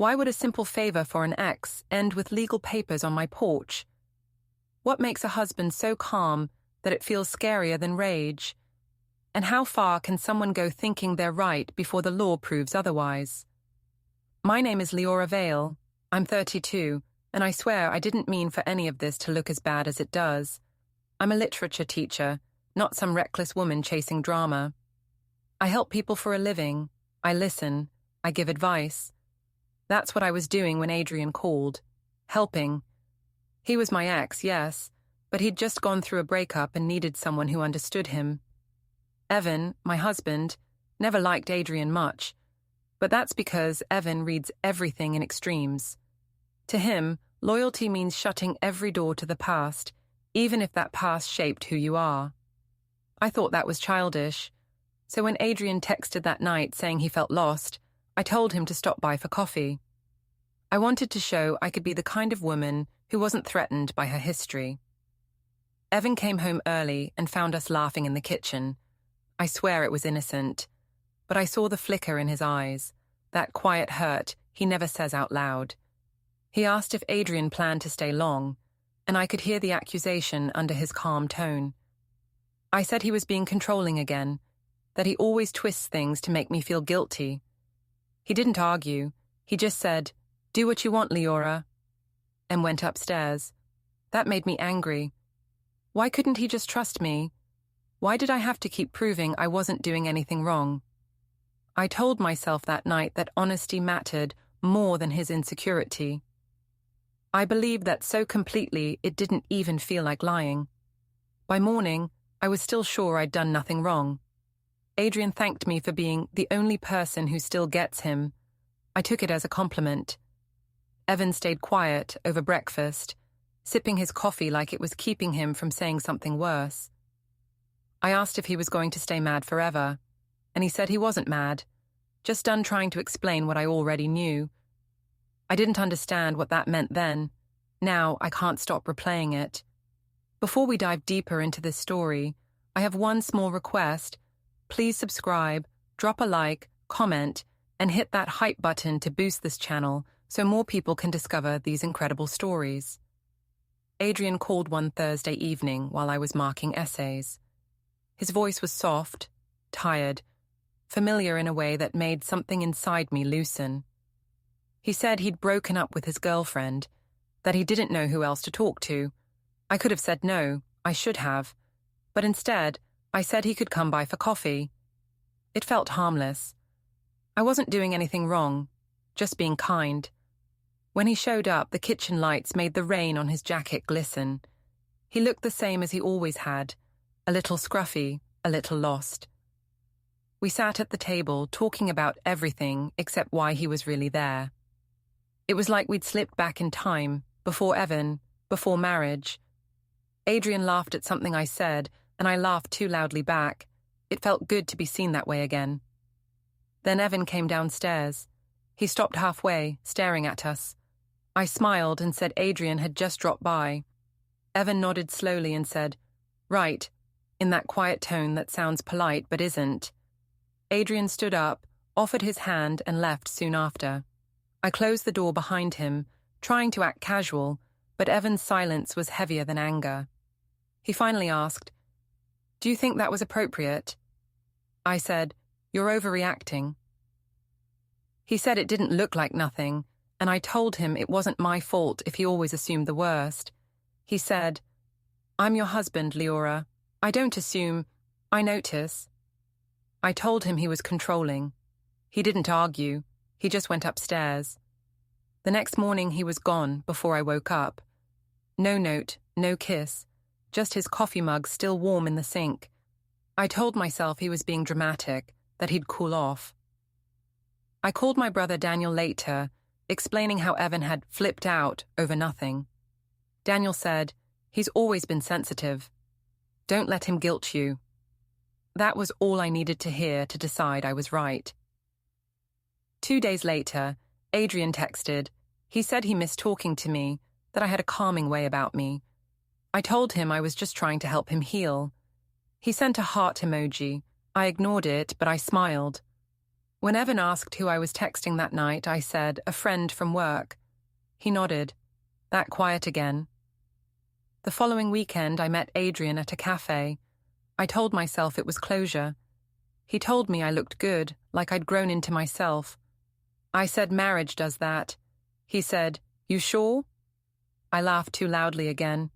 Why would a simple favor for an ex end with legal papers on my porch? What makes a husband so calm that it feels scarier than rage? And how far can someone go thinking they're right before the law proves otherwise? My name is Liora Vale. I'm 32, and I swear I didn't mean for any of this to look as bad as it does. I'm a literature teacher, not some reckless woman chasing drama. I help people for a living. I listen. I give advice. That's what I was doing when Adrian called. Helping. He was my ex, yes, but he'd just gone through a breakup and needed someone who understood him. Evan, my husband, never liked Adrian much, but that's because Evan reads everything in extremes. To him, loyalty means shutting every door to the past, even if that past shaped who you are. I thought that was childish, so when Adrian texted that night saying he felt lost, I told him to stop by for coffee. I wanted to show I could be the kind of woman who wasn't threatened by her history. Evan came home early and found us laughing in the kitchen. I swear it was innocent, but I saw the flicker in his eyes, that quiet hurt he never says out loud. He asked if Adrian planned to stay long, and I could hear the accusation under his calm tone. I said he was being controlling again, that he always twists things to make me feel guilty. He didn't argue. He just said, "Do what you want, Liora," and went upstairs. That made me angry. Why couldn't he just trust me? Why did I have to keep proving I wasn't doing anything wrong? I told myself that night that honesty mattered more than his insecurity. I believed that so completely it didn't even feel like lying. By morning, I was still sure I'd done nothing wrong. Adrian thanked me for being the only person who still gets him. I took it as a compliment. Evan stayed quiet over breakfast, sipping his coffee like it was keeping him from saying something worse. I asked if he was going to stay mad forever, and he said he wasn't mad, just done trying to explain what I already knew. I didn't understand what that meant then. Now I can't stop replaying it. Before we dive deeper into this story, I have one small request. Please subscribe, drop a like, comment, and hit that hype button to boost this channel so more people can discover these incredible stories. Adrian called one Thursday evening while I was marking essays. His voice was soft, tired, familiar in a way that made something inside me loosen. He said he'd broken up with his girlfriend, that he didn't know who else to talk to. I could have said no, I should have, but instead, I said he could come by for coffee. It felt harmless. I wasn't doing anything wrong, just being kind. When he showed up, the kitchen lights made the rain on his jacket glisten. He looked the same as he always had, a little scruffy, a little lost. We sat at the table talking about everything except why he was really there. It was like we'd slipped back in time, before Evan, before marriage. Adrian laughed at something I said, and I laughed too loudly back. It felt good to be seen that way again. Then Evan came downstairs. He stopped halfway, staring at us. I smiled and said Adrian had just dropped by. Evan nodded slowly and said, "Right," in that quiet tone that sounds polite but isn't. Adrian stood up, offered his hand, and left soon after. I closed the door behind him, trying to act casual, but Evan's silence was heavier than anger. He finally asked, "Do you think that was appropriate?" I said, "You're overreacting." He said it didn't look like nothing, and I told him it wasn't my fault if he always assumed the worst. He said, "I'm your husband, Liora. I don't assume, I notice." I told him he was controlling. He didn't argue. He just went upstairs. The next morning he was gone before I woke up. No note, no kiss, just his coffee mug still warm in the sink. I told myself he was being dramatic, that he'd cool off. I called my brother Daniel later, explaining how Evan had flipped out over nothing. Daniel said, "He's always been sensitive. Don't let him guilt you." That was all I needed to hear to decide I was right. 2 days later, Adrian texted. He said he missed talking to me, that I had a calming way about me. I told him I was just trying to help him heal. He sent a heart emoji. I ignored it, but I smiled. When Evan asked who I was texting that night, I said, a friend from work. He nodded. That quiet again. The following weekend, I met Adrian at a cafe. I told myself it was closure. He told me I looked good, like I'd grown into myself. I said marriage does that. He said, "You sure?" I laughed too loudly again.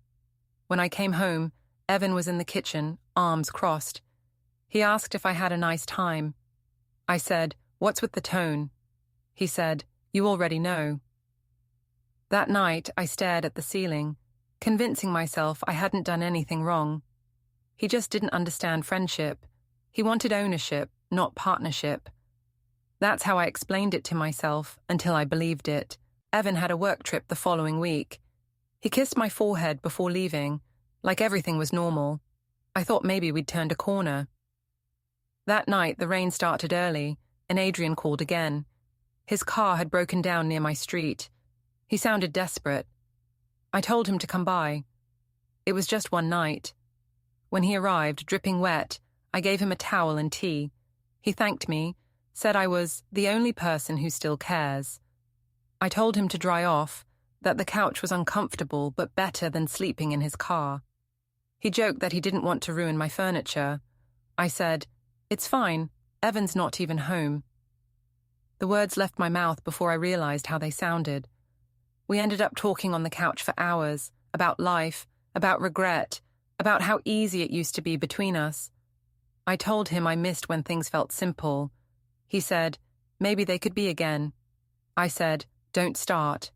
When I came home, Evan was in the kitchen, arms crossed. He asked if I had a nice time. I said, "What's with the tone?" He said, "You already know." That night, I stared at the ceiling, convincing myself I hadn't done anything wrong. He just didn't understand friendship. He wanted ownership, not partnership. That's how I explained it to myself, until I believed it. Evan had a work trip the following week. He kissed my forehead before leaving, like everything was normal. I thought maybe we'd turned a corner. That night, the rain started early, and Adrian called again. His car had broken down near my street. He sounded desperate. I told him to come by. It was just one night. When he arrived, dripping wet, I gave him a towel and tea. He thanked me, said I was the only person who still cares. I told him to dry off, that the couch was uncomfortable but better than sleeping in his car. He joked that he didn't want to ruin my furniture. I said, "It's fine, Evan's not even home." The words left my mouth before I realized how they sounded. We ended up talking on the couch for hours, about life, about regret, about how easy it used to be between us. I told him I missed when things felt simple. He said, maybe they could be again. I said, don't start.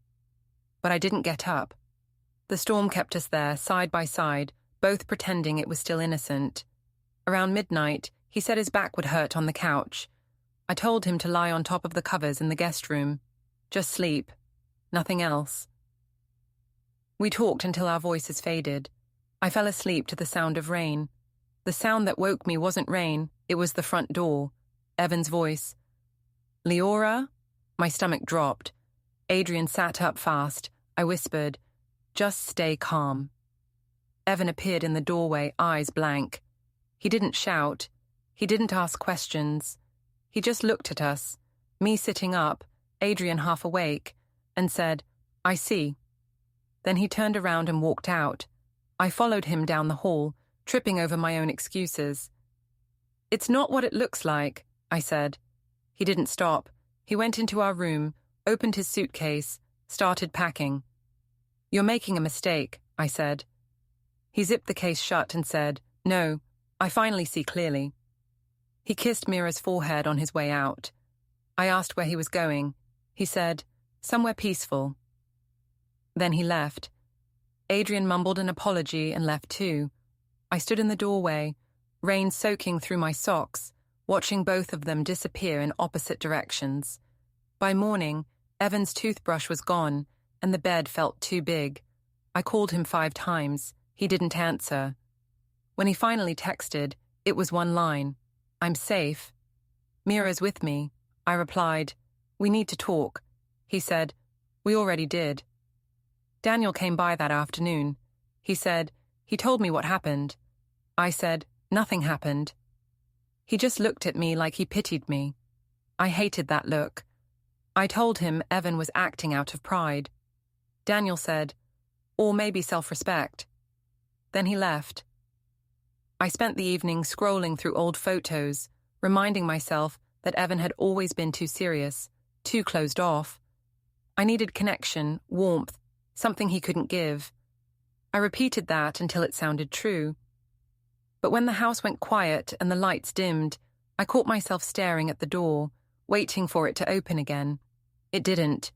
But I didn't get up. The storm kept us there, side by side, both pretending it was still innocent. Around midnight, he said his back would hurt on the couch. I told him to lie on top of the covers in the guest room. Just sleep. Nothing else. We talked until our voices faded. I fell asleep to the sound of rain. The sound that woke me wasn't rain, it was the front door. Evan's voice. "Liora?" My stomach dropped. Adrian sat up fast. I whispered, "Just stay calm." Evan appeared in the doorway, eyes blank. He didn't shout. He didn't ask questions. He just looked at us, me sitting up, Adrian half awake, and said, "I see." Then he turned around and walked out. I followed him down the hall, tripping over my own excuses. "It's not what it looks like," I said. He didn't stop. He went into our room, opened his suitcase, started packing. "You're making a mistake," I said. He zipped the case shut and said, "No, I finally see clearly." He kissed Mira's forehead on his way out. I asked where he was going. He said, "Somewhere peaceful." Then he left. Adrian mumbled an apology and left too. I stood in the doorway, rain soaking through my socks, watching both of them disappear in opposite directions. By morning, Evan's toothbrush was gone, and the bed felt too big. I called him 5 times. He didn't answer. When he finally texted, it was one line. "I'm safe." "Mira's with me." I replied, "We need to talk." He said, "We already did." Daniel came by that afternoon. He said, he told me what happened. I said, nothing happened. He just looked at me like he pitied me. I hated that look. I told him Evan was acting out of pride. Daniel said, or maybe self-respect. Then he left. I spent the evening scrolling through old photos, reminding myself that Evan had always been too serious, too closed off. I needed connection, warmth, something he couldn't give. I repeated that until it sounded true. But when the house went quiet and the lights dimmed, I caught myself staring at the door, waiting for it to open again. It didn't.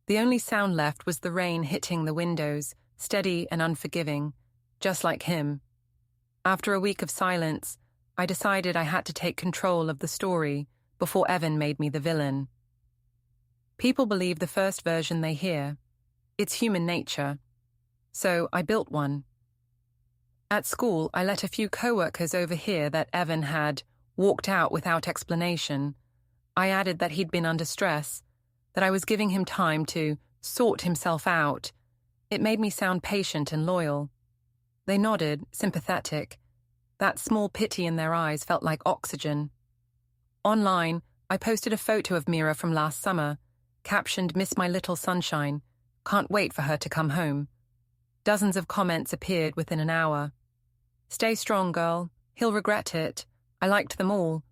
The only sound left was the rain hitting the windows, steady and unforgiving, just like him. After a week of silence, I decided I had to take control of the story before Evan made me the villain. People believe the first version they hear. It's human nature. So I built one. At school, I let a few co-workers overhear that Evan had walked out without explanation. I added that he'd been under stress, that I was giving him time to sort himself out. It made me sound patient and loyal. They nodded, sympathetic. That small pity in their eyes felt like oxygen. Online, I posted a photo of Mira from last summer, captioned "Miss my little sunshine, can't wait for her to come home." Dozens of comments appeared within an hour. "Stay strong, girl. He'll regret it." I liked them all.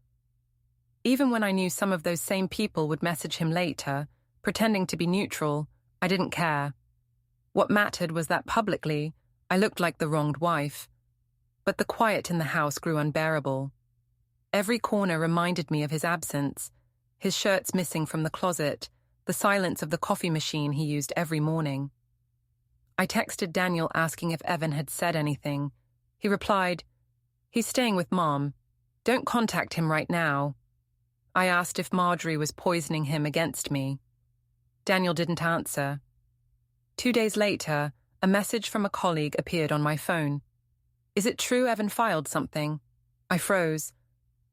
Even when I knew some of those same people would message him later, pretending to be neutral, I didn't care. What mattered was that publicly, I looked like the wronged wife. But the quiet in the house grew unbearable. Every corner reminded me of his absence, his shirts missing from the closet, the silence of the coffee machine he used every morning. I texted Daniel asking if Evan had said anything. He replied, "He's staying with Mom. Don't contact him right now." I asked if Marjorie was poisoning him against me. Daniel didn't answer. 2 days later, a message from a colleague appeared on my phone. "Is it true Evan filed something?" I froze.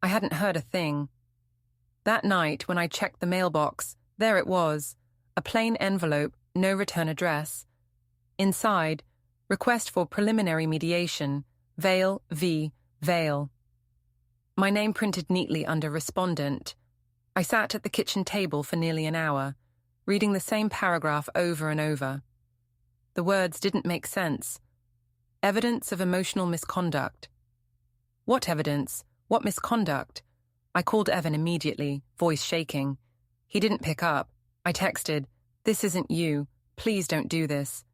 I hadn't heard a thing. That night, when I checked the mailbox, there it was, a plain envelope, no return address. Inside, request for preliminary mediation, Vale v. Vale. My name printed neatly under respondent. I sat at the kitchen table for nearly an hour, reading the same paragraph over and over. The words didn't make sense. Evidence of emotional misconduct. What evidence? What misconduct? I called Evan immediately, voice shaking. He didn't pick up. I texted, "This isn't you. Please don't do this."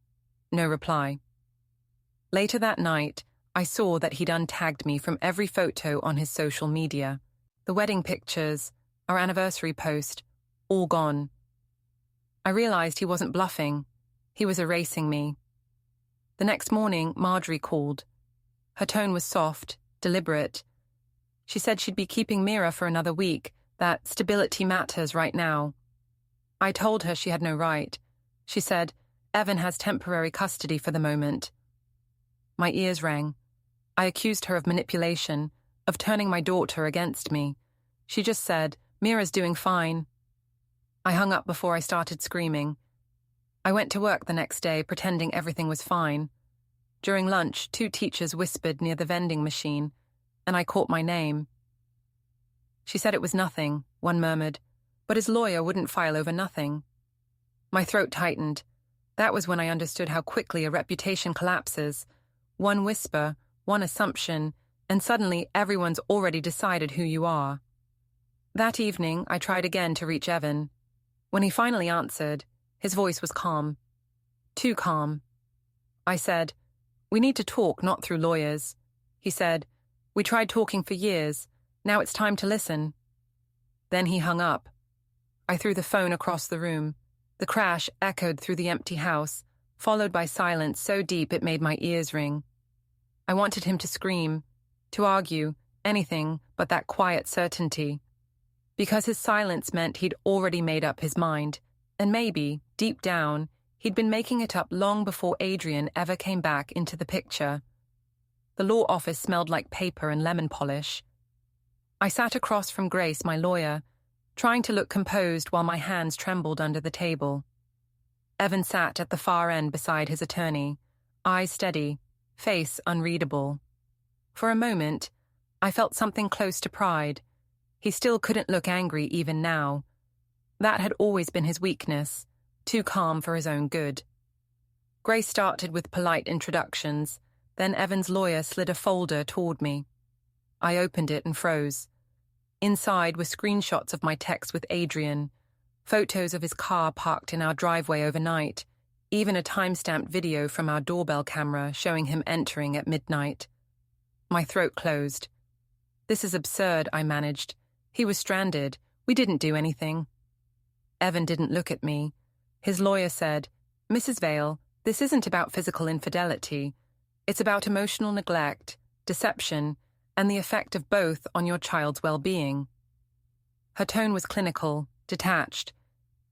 No reply. Later that night, I saw that he'd untagged me from every photo on his social media. The wedding pictures, our anniversary post, all gone. I realized he wasn't bluffing. He was erasing me. The next morning, Marjorie called. Her tone was soft, deliberate. She said she'd be keeping Mira for another week, that stability matters right now. I told her she had no right. She said, "Evan has temporary custody for the moment." My ears rang. I accused her of manipulation, of turning my daughter against me. She just said, "Mira's doing fine." I hung up before I started screaming. I went to work the next day pretending everything was fine. During lunch, 2 teachers whispered near the vending machine, and I caught my name. She said it was nothing, one murmured, but his lawyer wouldn't file over nothing. My throat tightened. That was when I understood how quickly a reputation collapses. One whisper, one assumption, and suddenly everyone's already decided who you are. That evening, I tried again to reach Evan. When he finally answered, his voice was calm. Too calm. I said, "We need to talk, not through lawyers." He said, "We tried talking for years. Now it's time to listen." Then he hung up. I threw the phone across the room. The crash echoed through the empty house, followed by silence so deep it made my ears ring. I wanted him to scream, to argue, anything but that quiet certainty. Because his silence meant he'd already made up his mind, and maybe, deep down, he'd been making it up long before Adrian ever came back into the picture. The law office smelled like paper and lemon polish. I sat across from Grace, my lawyer, trying to look composed while my hands trembled under the table. Evan sat at the far end beside his attorney, eyes steady, face unreadable. For a moment, I felt something close to pride. He still couldn't look angry even now. That had always been his weakness, too calm for his own good. Grace started with polite introductions, then Evan's lawyer slid a folder toward me. I opened it and froze. Inside were screenshots of my text with Adrian, photos of his car parked in our driveway overnight, even a time-stamped video from our doorbell camera showing him entering at midnight. My throat closed. "This is absurd," I managed. "He was stranded. We didn't do anything." Evan didn't look at me. His lawyer said, "Mrs. Vale, this isn't about physical infidelity. It's about emotional neglect, deception, and the effect of both on your child's well-being." Her tone was clinical, detached.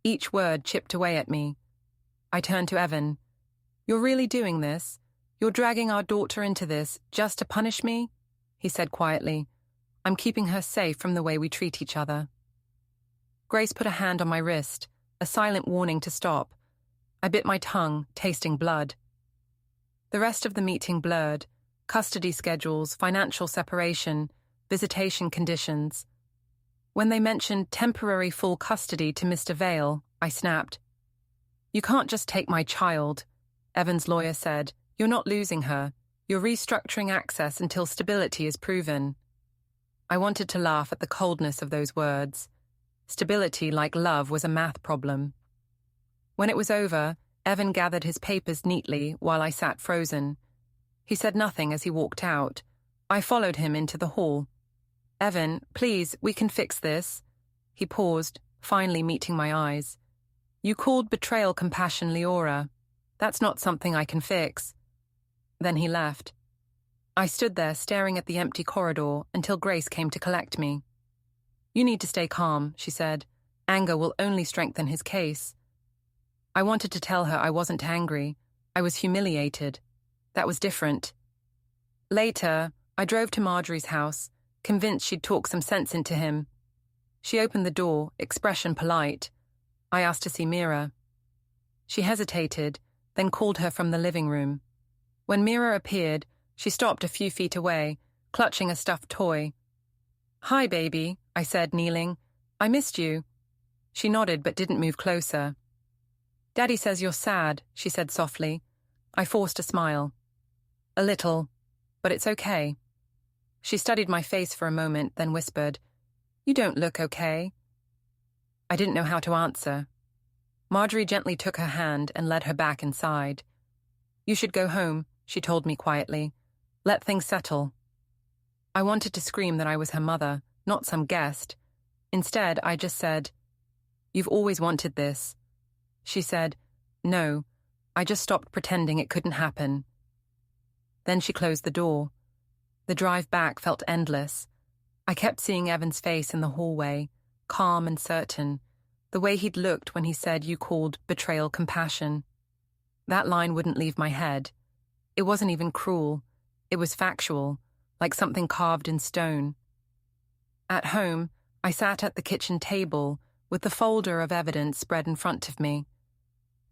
Each word chipped away at me. I turned to Evan. "You're really doing this? You're dragging our daughter into this just to punish me?" He said quietly. "I'm keeping her safe from the way we treat each other." Grace put a hand on my wrist, a silent warning to stop. I bit my tongue, tasting blood. The rest of the meeting blurred. Custody schedules, financial separation, visitation conditions. When they mentioned temporary full custody to Mr. Vale, I snapped. "You can't just take my child," Evan's lawyer said. "You're not losing her. You're restructuring access until stability is proven." I wanted to laugh at the coldness of those words. Stability, like love, was a math problem. When it was over, Evan gathered his papers neatly while I sat frozen. He said nothing as he walked out. I followed him into the hall. "Evan, please, we can fix this." He paused, finally meeting my eyes. "You called betrayal compassion, Liora. That's not something I can fix." Then he left. I stood there staring at the empty corridor until Grace came to collect me. "You need to stay calm," she said. "Anger will only strengthen his case." I wanted to tell her I wasn't angry. I was humiliated. That was different. Later, I drove to Marjorie's house, convinced she'd talk some sense into him. She opened the door, expression polite. I asked to see Mira. She hesitated, then called her from the living room. When Mira appeared, she stopped a few feet away, clutching a stuffed toy. "Hi, baby," I said, kneeling. "I missed you." She nodded but didn't move closer. "Daddy says you're sad," she said softly. I forced a smile. "A little, but it's okay." She studied my face for a moment, then whispered, "You don't look okay." I didn't know how to answer. Marjorie gently took her hand and led her back inside. "You should go home," she told me quietly. "Let things settle." I wanted to scream that I was her mother, not some guest. Instead, I just said, "You've always wanted this." She said, "No, I just stopped pretending it couldn't happen." Then she closed the door. The drive back felt endless. I kept seeing Evan's face in the hallway, calm and certain, the way he'd looked when he said you called betrayal compassion. That line wouldn't leave my head. It wasn't even cruel. It was factual, like something carved in stone. At home, I sat at the kitchen table with the folder of evidence spread in front of me.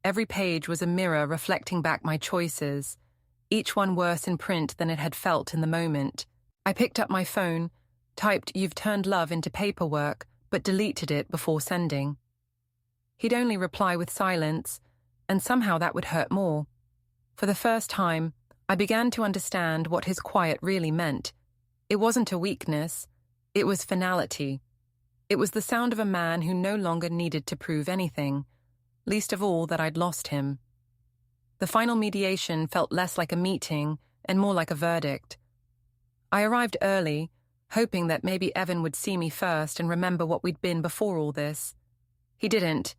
Every page was a mirror reflecting back my choices, each one worse in print than it had felt in the moment. I picked up my phone, typed "You've turned love into paperwork," but deleted it before sending. He'd only reply with silence, and somehow that would hurt more. For the first time, I began to understand what his quiet really meant. It wasn't a weakness. It was finality. It was the sound of a man who no longer needed to prove anything, least of all that I'd lost him. The final mediation felt less like a meeting and more like a verdict. I arrived early, hoping that maybe Evan would see me first and remember what we'd been before all this. He didn't.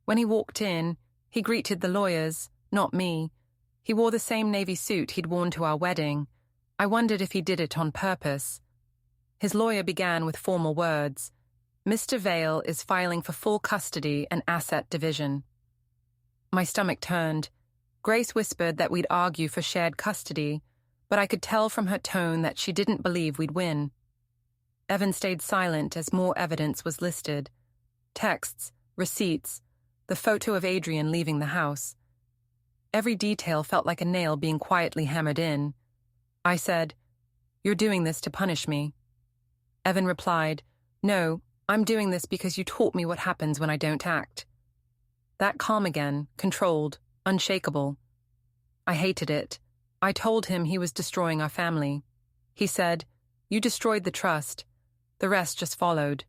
When he walked in, he greeted the lawyers, not me. He wore the same navy suit he'd worn to our wedding. I wondered if he did it on purpose. His lawyer began with formal words. "Mr. Vale is filing for full custody and asset division." My stomach turned. Grace whispered that we'd argue for shared custody, but I could tell from her tone that she didn't believe we'd win. Evan stayed silent as more evidence was listed. Texts, receipts, the photo of Adrian leaving the house. Every detail felt like a nail being quietly hammered in. I said, "You're doing this to punish me." Evan replied, "No, I'm doing this because you taught me what happens when I don't act." That calm again, controlled, unshakable. I hated it. I told him he was destroying our family. He said, "You destroyed the trust. The rest just followed."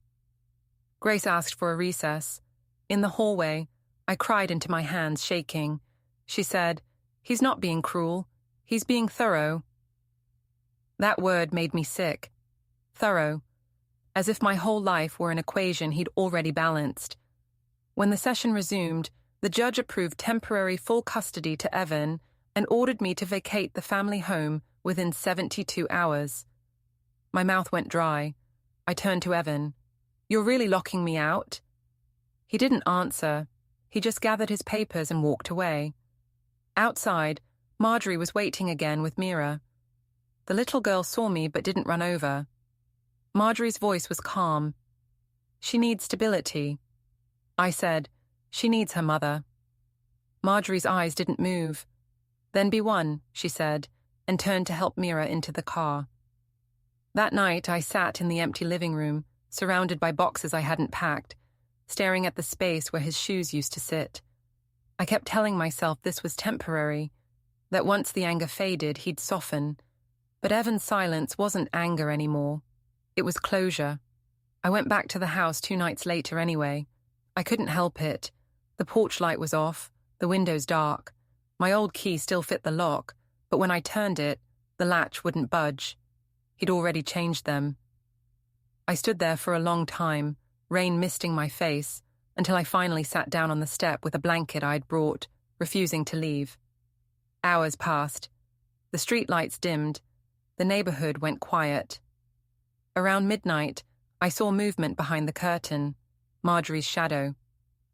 Grace asked for a recess. In the hallway, I cried into my hands, shaking. She said, "He's not being cruel. He's being thorough." That word made me sick. Thorough. As if my whole life were an equation he'd already balanced. When the session resumed, the judge approved temporary full custody to Evan and ordered me to vacate the family home within 72 hours. My mouth went dry. I turned to Evan. "You're really locking me out?" He didn't answer. He just gathered his papers and walked away. Outside, Marjorie was waiting again with Mira. The little girl saw me but didn't run over. Marjorie's voice was calm. "She needs stability." I said, "She needs her mother." Marjorie's eyes didn't move. "Then be one," she said, and turned to help Mira into the car. That night I sat in the empty living room, surrounded by boxes I hadn't packed, staring at the space where his shoes used to sit. I kept telling myself this was temporary, that once the anger faded, he'd soften. But Evan's silence wasn't anger anymore. It was closure. I went back to the house 2 nights later anyway. I couldn't help it. The porch light was off, the windows dark. My old key still fit the lock, but when I turned it, the latch wouldn't budge. He'd already changed them. I stood there for a long time, rain misting my face, until I finally sat down on the step with a blanket I'd brought, refusing to leave. Hours passed. The streetlights dimmed. The neighborhood went quiet. Around midnight, I saw movement behind the curtain, Marjorie's shadow.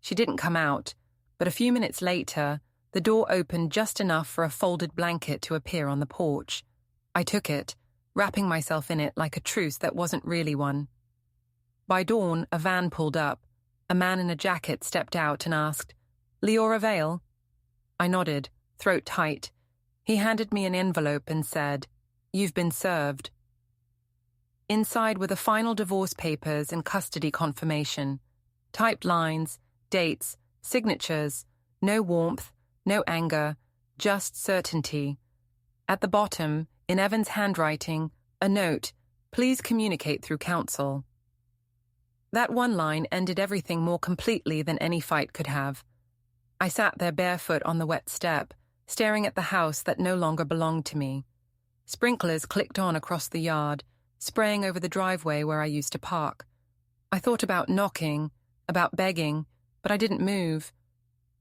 She didn't come out, but a few minutes later, the door opened just enough for a folded blanket to appear on the porch. I took it, wrapping myself in it like a truce that wasn't really one. By dawn, a van pulled up. A man in a jacket stepped out and asked, "Liora Vale?" I nodded, throat tight. He handed me an envelope and said, "You've been served." Inside were the final divorce papers and custody confirmation. Typed lines, dates, signatures, no warmth, no anger, just certainty. At the bottom, in Evan's handwriting, a note, "Please communicate through counsel." That one line ended everything more completely than any fight could have. I sat there barefoot on the wet step, staring at the house that no longer belonged to me. Sprinklers clicked on across the yard, spraying over the driveway where I used to park. I thought about knocking, about begging, but I didn't move.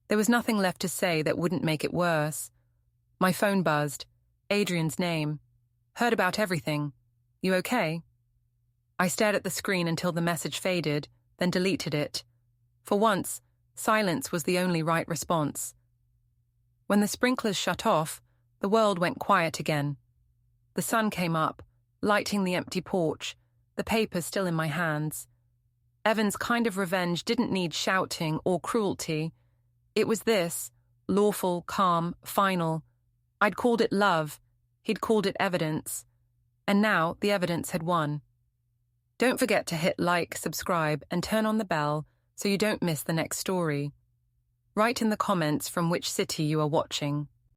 There was nothing left to say that wouldn't make it worse. My phone buzzed. Adrian's name. "Heard about everything. You okay?" I stared at the screen until the message faded, then deleted it. For once, silence was the only right response. When the sprinklers shut off, the world went quiet again. The sun came up, lighting the empty porch, the papers still in my hands. Evan's kind of revenge didn't need shouting or cruelty. It was this, lawful, calm, final. I'd called it love. He'd called it evidence. And now the evidence had won. Don't forget to hit like, subscribe, and turn on the bell so you don't miss the next story. Write in the comments from which city you are watching.